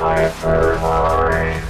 Hypermine.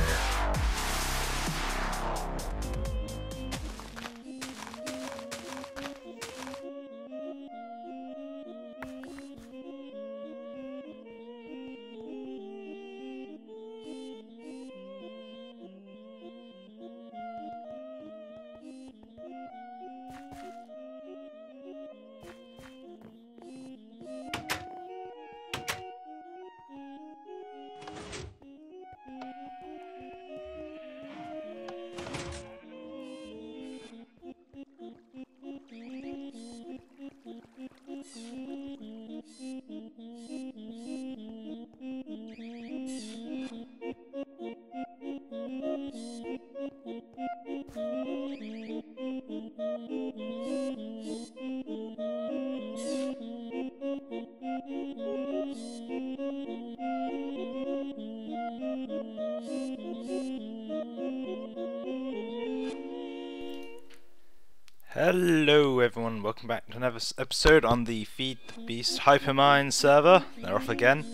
Hello everyone, welcome back to another episode on the Feed the Beast Hypermine server. They're off again.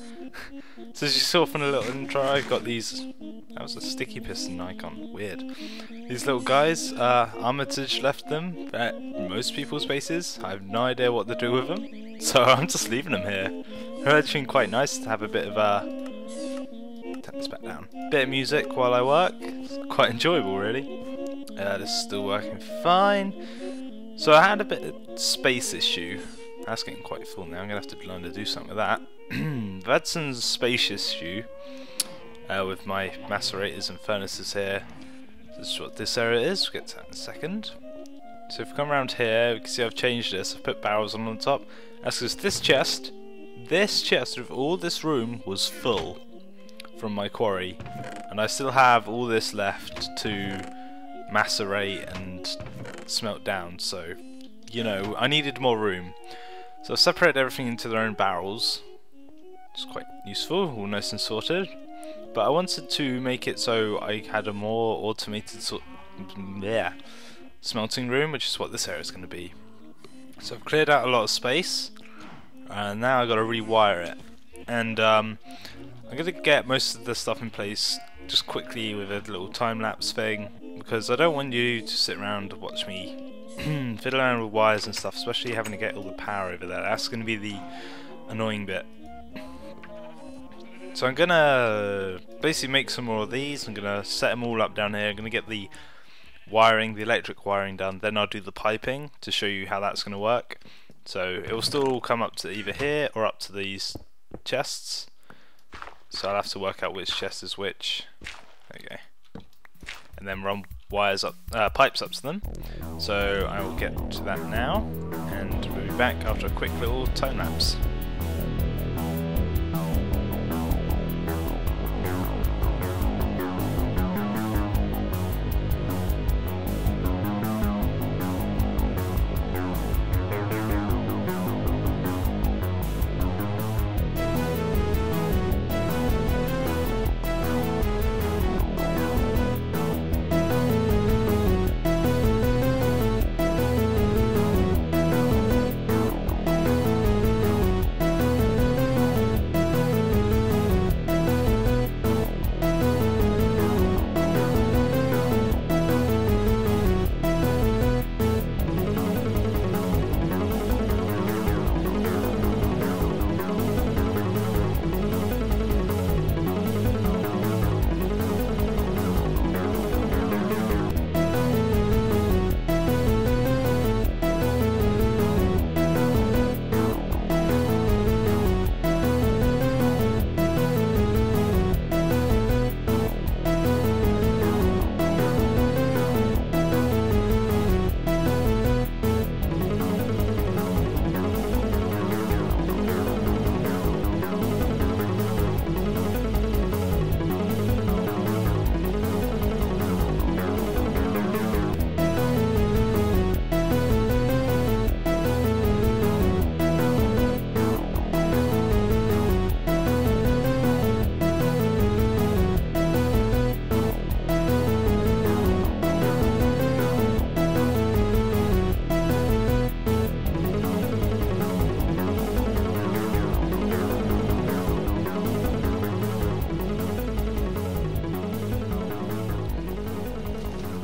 So as you saw from the little intro, I've got these... That was a sticky piston icon, weird. These little guys, Armitage left them at most people's bases. I have no idea what to do with them, so I'm just leaving them here. They're actually quite nice to have a bit of turn this back down. Bit of music while I work. It's quite enjoyable really. This is still working fine. So I had a bit of space issue. That's getting quite full now. I'm going to have to learn to do something with that. I've had some space issue with my macerators and furnaces here. This is what this area is. We'll get to that in a second. So if we come around here, we can see I've changed this. I've put barrels on top. That's because this chest with all this room was full from my quarry. And I still have all this left to macerate and smelt down, so you know I needed more room, so I've separated everything into their own barrels. It's quite useful, all nice and sorted, but I wanted to make it so I had a more automated smelting room, which is what this area is going to be. So I've cleared out a lot of space and now I've got to rewire it, and I'm going to get most of the stuff in place just quickly with a little time-lapse thing, because I don't want you to sit around and watch me fiddle around with wires and stuff, especially having to get all the power over there. That's going to be the annoying bit. So I'm going to basically make some more of these. I'm going to set them all up down here. I'm going to get the wiring, the electric wiring done, then I'll do the piping to show you how that's going to work. So it will still all come up to either here or up to these chests. So I'll have to work out which chest is which. There you go. And then run wires up, pipes up to them. So I will get to that now, and we'll be back after a quick little time lapse.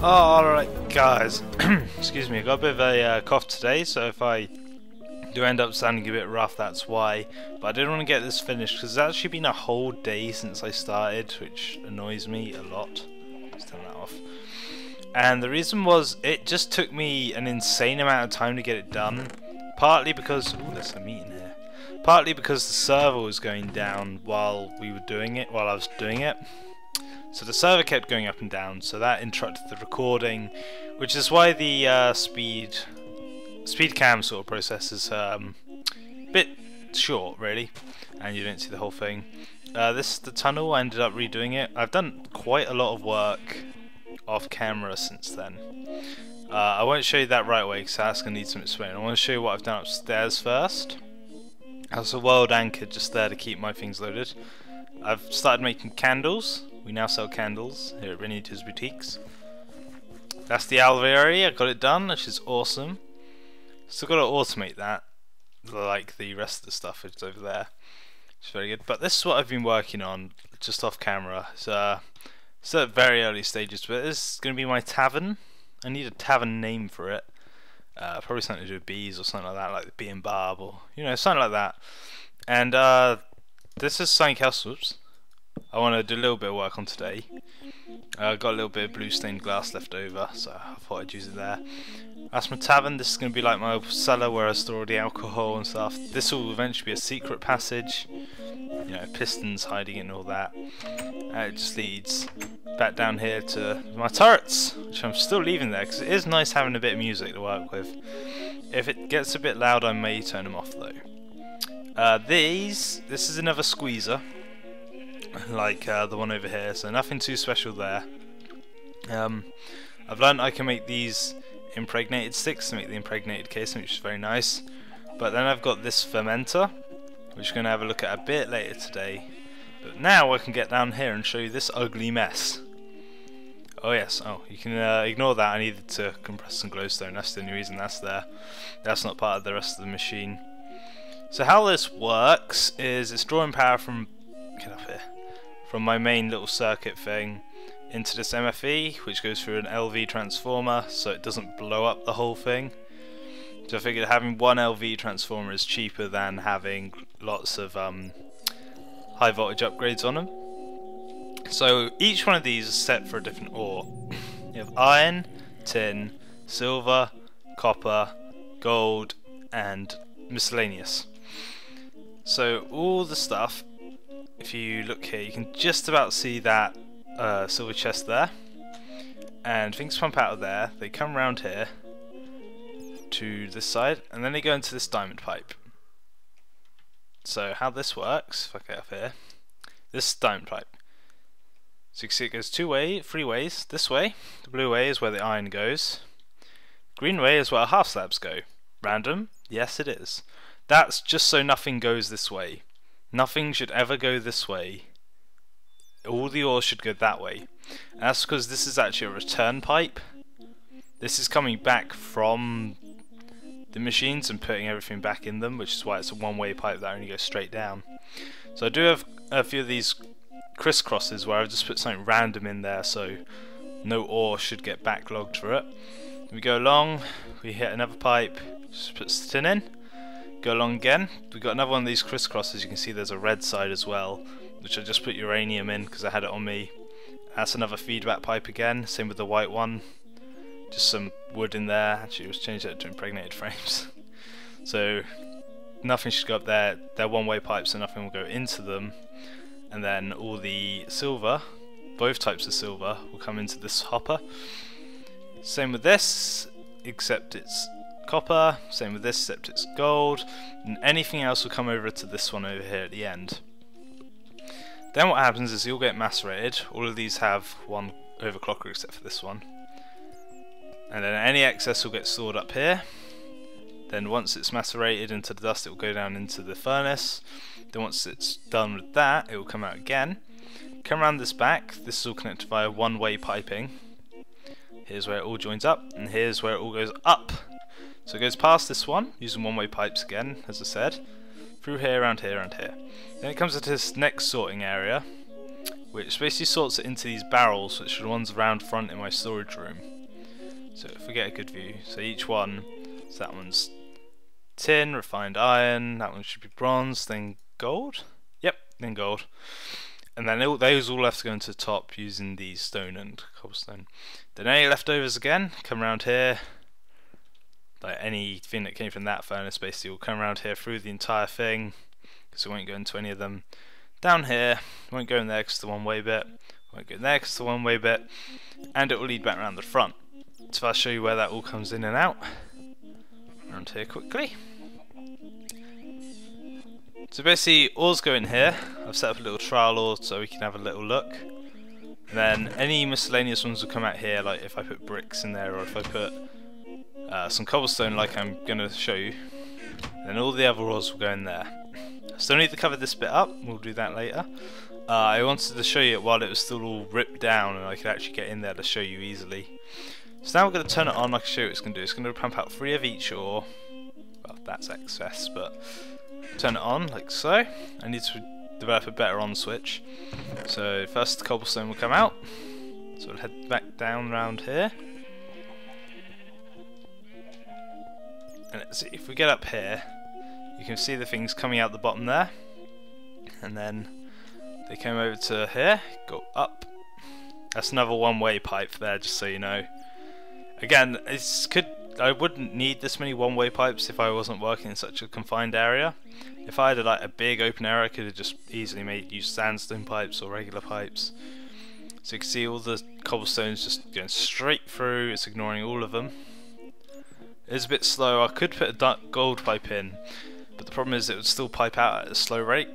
Alright guys, excuse me, I got a bit of a cough today, so if I do end up sounding a bit rough, that's why. But I did want to get this finished because it's actually been a whole day since I started, which annoys me a lot. Let's turn that off. And the reason was, it just took me an insane amount of time to get it done. Partly because, ooh, there's a meeting here. Partly because the server was going down while I was doing it. So the server kept going up and down, so that interrupted the recording, which is why the speed cam sort of process is a bit short, really, and you don't see the whole thing. This is the tunnel. I ended up redoing it. I've done quite a lot of work off camera since then. I won't show you that right away because that's going to need some explaining. I want to show you what I've done upstairs first. There's a world anchor just there to keep my things loaded. I've started making candles. We now sell candles here at Benito's Boutiques. That's the alveary. I got it done, which is awesome. Still got to automate that, like the rest of the stuff is over there. It's very good. But this is what I've been working on, just off camera. So it's at very early stages, but this is going to be my tavern. I need a tavern name for it. Probably something to do with bees or something like that, like the Bee and Barb, or something like that. And this is something else. Whoops. I want to do a little bit of work on today. Got a little bit of blue stained glass left over, so I thought I'd use it there. That's my tavern. This is going to be like my cellar where I store all the alcohol and stuff. This will eventually be a secret passage. Pistons hiding in all that. It just leads back down here to my turrets, which I'm still leaving there because it is nice having a bit of music to work with. If it gets a bit loud, I may turn them off though. This is another squeezer, like the one over here, so nothing too special there. I've learned I can make these impregnated sticks to make the impregnated casing, which is very nice. But then I've got this fermenter, which we're going to have a look at a bit later today. But now I can get down here and show you this ugly mess. Oh yes, you can ignore that. I needed to compress some glowstone, that's the only reason that's there. That's not part of the rest of the machine. So how this works is it's drawing power from, get up here, from my main little circuit thing into this MFE, which goes through an LV transformer so it doesn't blow up the whole thing. So I figured having one LV transformer is cheaper than having lots of high voltage upgrades on them. So each one of these is set for a different ore. You have iron, tin, silver, copper, gold, and miscellaneous. So all the stuff, if you look here, you can just about see that silver chest there, and things pump out of there. They come around here to this side, and then they go into this diamond pipe. So how this works, if I get up here, this diamond pipe. So you can see it goes three ways. This way, the blue way is where the iron goes. Green way is where half slabs go. Random? Yes, it is. That's just so nothing goes this way. Nothing should ever go this way. All the ore should go that way. And that's because this is actually a return pipe. This is coming back from the machines and putting everything back in them, which is why it's a one-way pipe that only goes straight down. So I do have a few of these crisscrosses where I've just put something random in there so no ore should get backlogged for it. We go along, we hit another pipe, just put the tin in, go along again. We've got another one of these crisscrosses. You can see there's a red side as well, which I just put uranium in because I had it on me. That's another feedback pipe again, same with the white one. Just some wood in there. Actually, it was changed that to impregnated frames. So nothing should go up there. They're one-way pipes, so nothing will go into them. And then all the silver, both types of silver, will come into this hopper. Same with this, except it's copper. Same with this, except it's gold. And anything else will come over to this one over here at the end. Then what happens is you'll get macerated. All of these have one overclocker except for this one. And then any excess will get stored up here. Then once it's macerated into the dust, it will go down into the furnace. Then once it's done with that, it will come out again. Come around this back. This is all connected via one-way piping. Here's where it all joins up, and here's where it all goes up. So it goes past this one, using one-way pipes again, as I said, through here, around here, around here. Then it comes to this next sorting area, which basically sorts it into these barrels, which are the ones around front in my storage room. So if we get a good view, so each one, so that one's tin, refined iron, that one should be bronze, then gold? Yep, then gold. And then those all have to go into the top using the stone and cobblestone. Then any leftovers again, come around here, like anything that came from that furnace basically will come around here through the entire thing, because we won't go into any of them. Down here, won't go in there because the one-way bit, won't go in there because the one-way bit, and it will lead back around the front. So I'll show you where that all comes in and out. Around here quickly. So basically, ores go in here. I've set up a little trial ore so we can have a little look. And then any miscellaneous ones will come out here, like if I put bricks in there or if I put some cobblestone like I'm going to show you. Then all the other ores will go in there. Still need to cover this bit up, we'll do that later. I wanted to show you it while it was still all ripped down and I could actually get in there to show you easily. So now we're going to turn it on. I can show you what it's going to do. It's going to pump out 3 of each ore. Well, that's excess, but turn it on like so. I need to develop a better on switch. So first the cobblestone will come out. So we'll head back down around here. And let's see, if we get up here, you can see the things coming out the bottom there, and then they came over to here, go up. That's another one-way pipe there, just so you know. Again, I wouldn't need this many one-way pipes if I wasn't working in such a confined area. If I had like a big open area, I could have just easily used sandstone pipes or regular pipes. So you can see all the cobblestones just going straight through. It's ignoring all of them. It's a bit slow. I could put a gold pipe in, but the problem is it would still pipe out at a slow rate,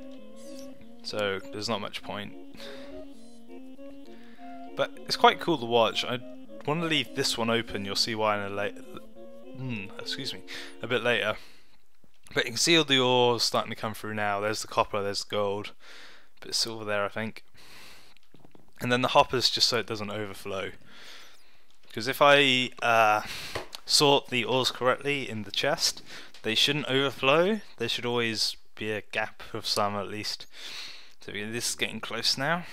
so there's not much point. But it's quite cool to watch. I want to leave this one open. You'll see why in a bit later. But you can see all the ores starting to come through now. There's the copper, there's the gold, bit of silver there, I think. And then the hoppers, just so it doesn't overflow. Because if I sort the ores correctly in the chest, they shouldn't overflow. There should always be a gap of some at least. So this is getting close now.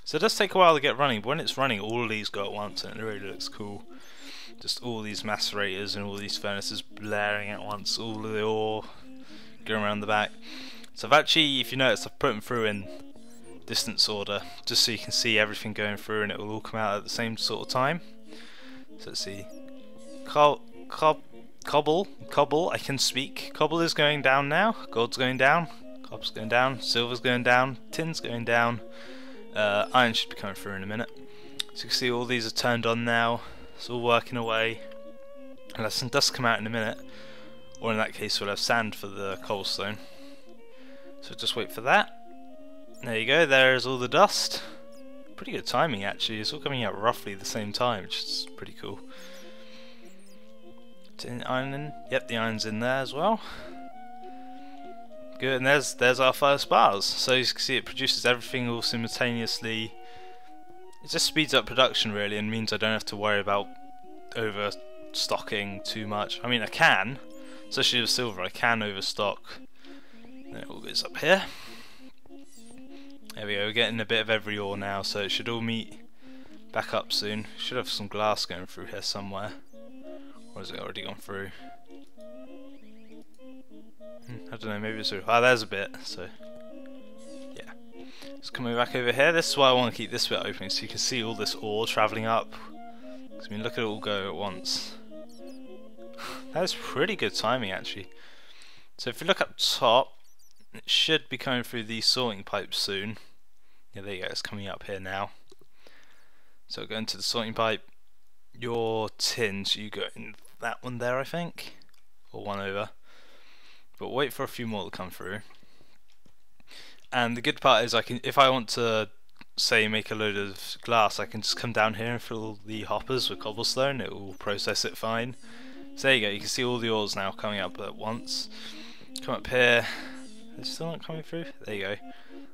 So it does take a while to get running, but when it's running, all of these go at once, and it really looks cool. Just all these macerators and all these furnaces blaring at once, all of the ore going around the back. So I've actually, if you notice, I've put them through in distance order, just so you can see everything going through, and it will all come out at the same sort of time. So let's see. Cobble, I can speak. Cobble is going down now, gold's going down, copper's going down, silver's going down, tin's going down, iron should be coming through in a minute. So you can see all these are turned on now, it's all working away. And some dust come out in a minute, or in that case we'll have sand for the cobblestone. So just wait for that. There you go, there's all the dust. Pretty good timing actually, it's all coming out roughly the same time, which is pretty cool. Iron in. Yep, the iron's in there as well. Good, and there's our first bars. So you can see it produces everything all simultaneously. It just speeds up production really, and means I don't have to worry about overstocking too much. I mean, I can, especially with silver, I can overstock. And it all goes up here. There we go, we're getting a bit of every ore now, so it should all meet back up soon. Should have some glass going through here somewhere. Or has it already gone through? I don't know, maybe it's through. Ah, there's a bit, so yeah. Just coming back over here, this is why I want to keep this bit open, so you can see all this ore travelling up. I mean, look at it all go at once. That is pretty good timing actually. So if you look up top, it should be coming through these sorting pipes soon. Yeah, there you go, it's coming up here now. So go into the sorting pipe. Your tin, so you go in that one there I think, or one over, but wait for a few more to come through. And the good part is I can, if I want to say make a load of glass, I can just come down here and fill the hoppers with cobblestone, it will process it fine. So there you go, you can see all the ores now coming up at once. Come up here, they're still not coming through, there you go.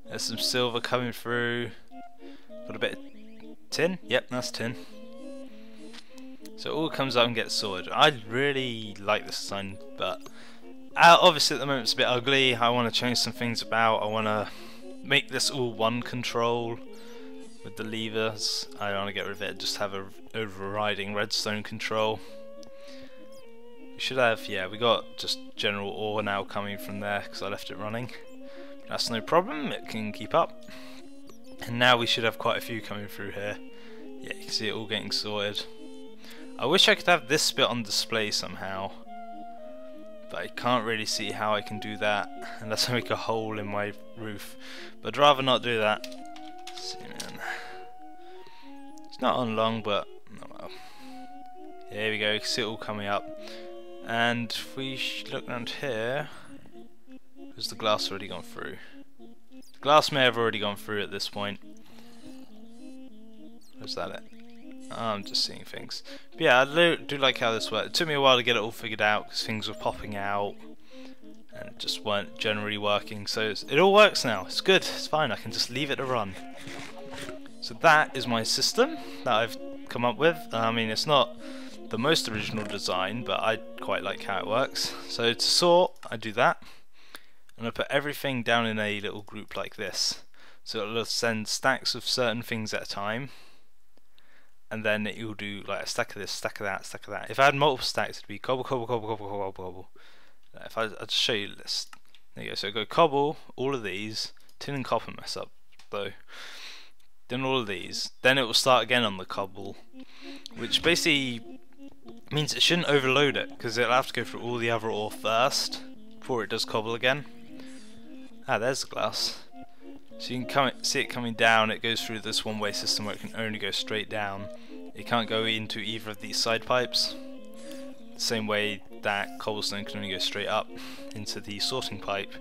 There's some silver coming through, got a bit of tin, yep that's tin. So it all comes up and gets sorted. I really like this design, but obviously at the moment it's a bit ugly. I want to change some things about. I want to make this all one control, with the levers. I don't want to get rid of it, just have a overriding redstone control. We should have, yeah, we got just general ore now coming from there because I left it running. That's no problem, it can keep up. And now we should have quite a few coming through here. Yeah, you can see it all getting sorted. I wish I could have this bit on display somehow, but I can't really see how I can do that unless I make a hole in my roof. But I'd rather not do that. See, man. It's not on long, but oh well. Here we go, you can see it all coming up. And if we look around here, has the glass already gone through? The glass may have already gone through at this point. Is that it? I'm just seeing things. But yeah, I do like how this works. It took me a while to get it all figured out because things were popping out and just weren't generally working. So it all works now. It's good. It's fine. I can just leave it to run. So that is my system that I've come up with. I mean, it's not the most original design, but I quite like how it works. So to sort, I do that. I'm going to put everything down in a little group like this. So it'll send stacks of certain things at a time. And then it will do like a stack of this, stack of that, stack of that. If I had multiple stacks, it'd be cobble, cobble, cobble, cobble, cobble, cobble. If I'll just show you this. There you go. So go cobble, all of these. Tin and copper mess up though. Then all of these. Then it will start again on the cobble, which basically means it shouldn't overload it because it'll have to go through all the other ore first before it does cobble again. Ah, there's the glass. So you can see it coming down. It goes through this one-way system where it can only go straight down. It can't go into either of these side pipes. The same way that cobblestone can only go straight up into the sorting pipe.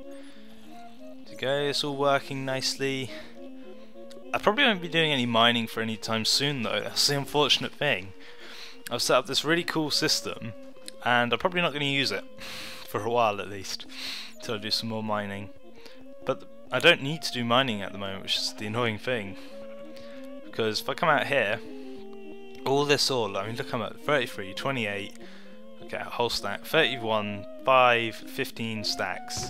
Okay, it's all working nicely. I probably won't be doing any mining for any time soon though. That's the unfortunate thing. I've set up this really cool system and I'm probably not going to use it for a while at least until I do some more mining. But I don't need to do mining at the moment, which is the annoying thing. Because if I come out here, all this ore, I mean look, I'm at 33, 28, okay, a whole stack, 31, 5, 15 stacks.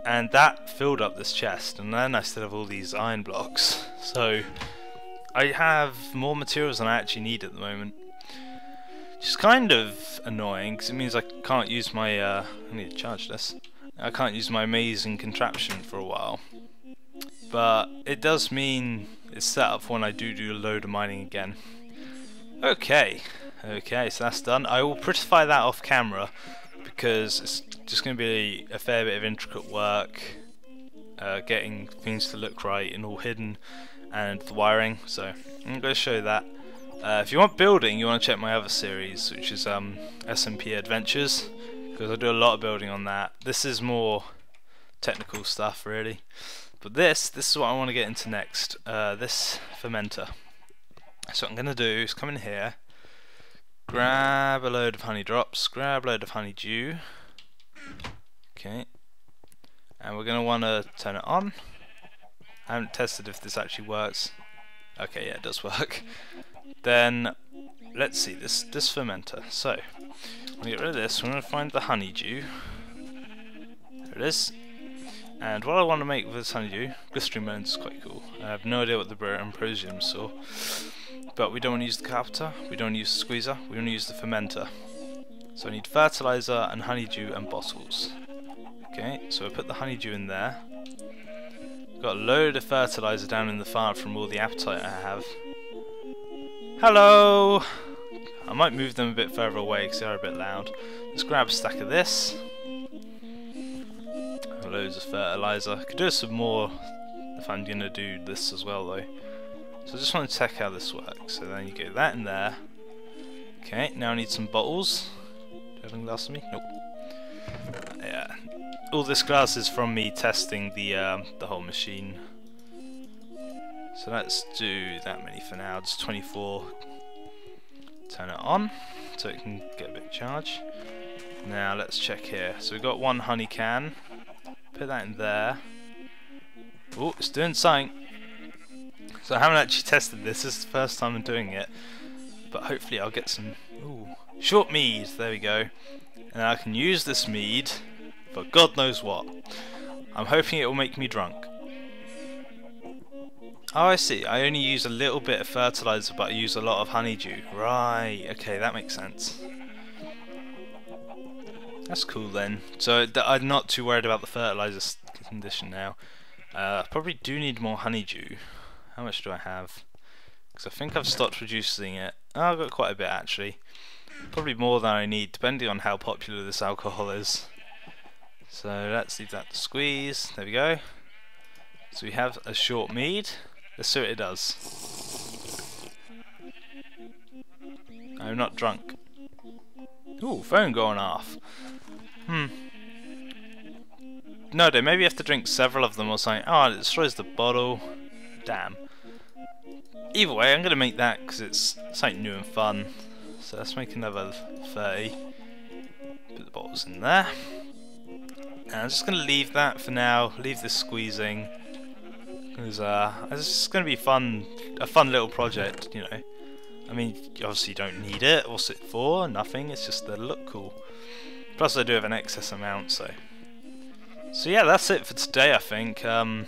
And that filled up this chest, and then I still have all these iron blocks. So I have more materials than I actually need at the moment. Which is kind of annoying, because it means I can't use my, I need to charge this. I can't use my amazing contraption for a while, but it does mean it's set up for when I do a load of mining again. Okay, so that's done. I will prettify that off camera because it's just going to be a fair bit of intricate work getting things to look right and all hidden, and the wiring, so I'm going to show you that. If you want building, you want to check my other series, which is SMP Adventures, because I do a lot of building on that. This is more technical stuff really, but this is what I want to get into next, this fermenter. So what I'm going to do is come in here, grab a load of honey drops, grab a load of honeydew, okay, and we're going to want to turn it on. I haven't tested if this actually works. Okay, yeah, it does work. Then let's see this fermenter. So I'm going to get rid of this. I'm going to find the honeydew. There it is. And what I want to make with this honeydew, glistering bones is quite cool. I have no idea what the Ambrosium saw, but we don't want to use the carpenter, we don't want to use the squeezer, we want to use the fermenter. So I need fertilizer and honeydew and bottles. Okay, so I put the honeydew in there. Got a load of fertilizer down in the farm from all the apatite I have. Hello! I might move them a bit further away because they are a bit loud. Let's grab a stack of this. Loads of fertilizer. Could do some more if I'm going to do this as well though. So I just want to check how this works. So then you get that in there. Okay, now I need some bottles. Do you have any glass on me? Nope. Yeah. All this glass is from me testing the whole machine. So let's do that many for now. It's 24. Turn it on so it can get a bit of charge. Now let's check here. So we've got one honey can. Put that in there. Oh, it's doing something. So I haven't actually tested this. This is the first time I'm doing it. But hopefully I'll get some short mead. There we go. And I can use this mead for God knows what. I'm hoping it will make me drunk. Oh, I see. I only use a little bit of fertilizer, but I use a lot of honeydew. Right, okay, that makes sense. That's cool then. So I'm not too worried about the fertilizer condition now. Probably do need more honeydew. How much do I have? Because I think I've stopped producing it. Oh, I've got quite a bit actually. Probably more than I need, depending on how popular this alcohol is. So let's leave that to squeeze. There we go. So we have a short mead. Let's see what it does. I'm not drunk. Ooh, phone going off. No, maybe you have to drink several of them or something. Oh, it destroys the bottle. Damn. Either way, I'm going to make that because it's something new and fun. So let's make another 30. Put the bottles in there. And I'm just going to leave that for now. Leave this squeezing. Because it's just going to be fun. A fun little project, you know. I mean, you obviously don't need it. What's it for? Nothing. It's just to look cool. Plus I do have an excess amount, so yeah, that's it for today, I think. Got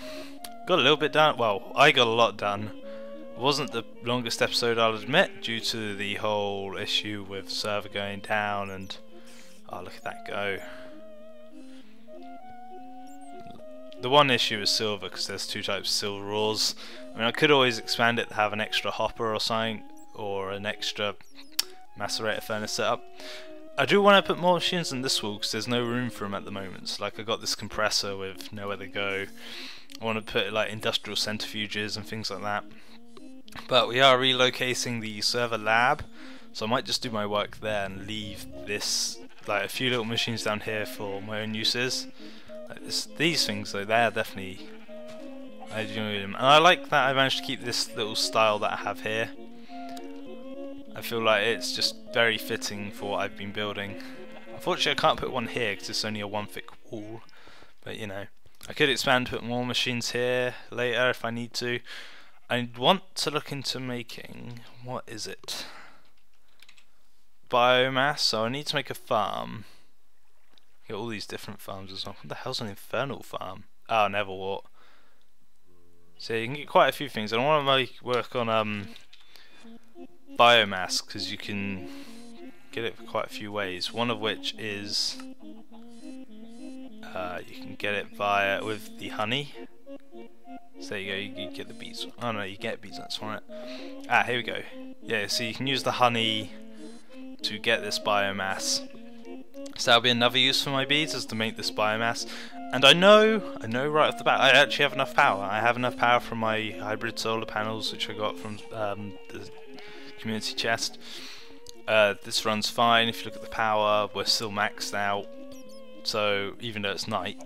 a little bit done. Well, I got a lot done. It wasn't the longest episode, I'll admit, due to the whole issue with server going down and... oh, look at that go. The one issue is silver, because there's two types of silver ores. I mean, I could always expand it to have an extra hopper or something, or an extra macerator furnace setup. I do want to put more machines in this wall because there's no room for them at the moment. So, like, I got this compressor with nowhere to go. I want to put like industrial centrifuges and things like that. But we are relocating the server lab, so I might just do my work there and leave this, like, a few little machines down here for my own uses. Like these things though, they're definitely, I enjoy them, and I like that I managed to keep this little style that I have here. I feel like it's just very fitting for what I've been building. Unfortunately I can't put one here because it's only a one thick wall, but you know, I could expand, put more machines here later if I need to. I want to look into making, what is it? Biomass, so I need to make a farm. Get all these different farms as well. What the hell's an infernal farm? Oh, Neverwart. So you can get quite a few things. I don't want to work on biomass because you can get it quite a few ways. One of which is you can get it with the honey. So there you go, you get the bees. Oh no, you get bees nuts from it. Ah, here we go. Yeah, so you can use the honey to get this biomass. So that'll be another use for my bees, is to make this biomass. And I know right off the bat, I actually have enough power. I have enough power from my hybrid solar panels, which I got from the community chest. This runs fine. If you look at the power, we're still maxed out. So even though it's night,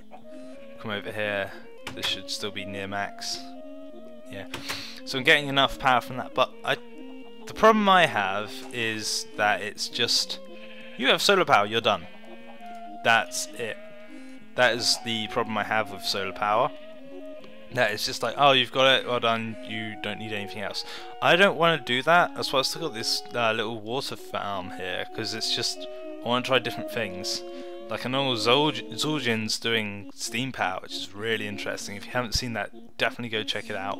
come over here, this should still be near max. Yeah. So I'm getting enough power from that. But the problem I have is that it's just, you have solar power, you're done. That's it. That is the problem I have with solar power. That it's just like, oh, you've got it, well done, you don't need anything else. I don't want to do that. That's why I still got this little water farm here, because it's just, I want to try different things. Like I know Zul'jin's doing steam power, which is really interesting. If you haven't seen that, definitely go check it out,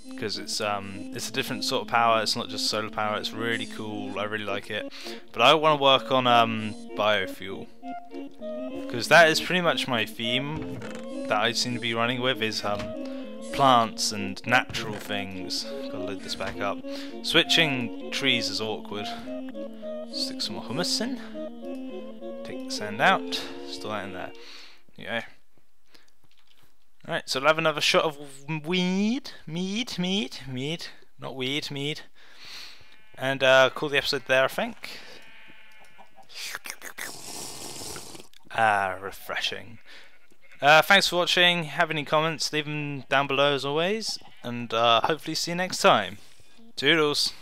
because it's a different sort of power. It's not just solar power. It's really cool. I really like it. But I want to work on biofuel, because that is pretty much my theme that I seem to be running with, is plants and natural things. Gotta load this back up. Switching trees is awkward. Stick some more hummus in. Take the sand out. Store that in there. There you go. Alright, so I'll have another shot of mead. Not weed, mead. And call the episode there, I think. Refreshing. Thanks for watching. Have any comments, leave them down below as always. And hopefully see you next time. Toodles.